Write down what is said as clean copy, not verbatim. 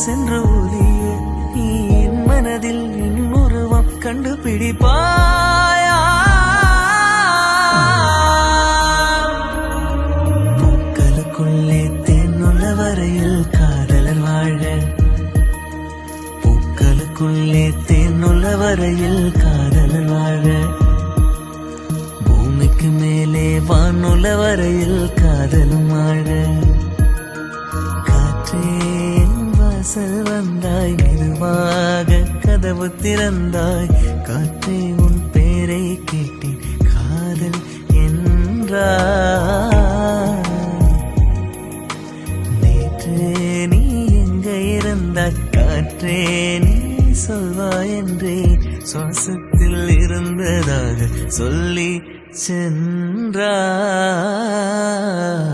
சென்று ஒளிய நீ என் மனதில் என் உருவம் கண்டுபிடிப்பாயா? பூக்களுக்குள்ளே தேனுள்ள வரையில் காதலன் வாழ, பூக்களுக்குள்ளே தேனுள்ள வரையில் காதலன் வாழ, பூமிக்கு மேலே வானுள்ள வரையில் காதலும் வாழ. காற்றேன் வாசல் வந்தாய், மெதுவாக கதவு திறந்தாய், காற்றே உன் பேரை கேட்டேன், காதல் என்றாய். நேற்று நீ எங்க இருந்தாய், காற்றே நீ சொல்வாய் என்றே சுவாசத்தில் இருந்ததாக சொல்லி சென்றாய்.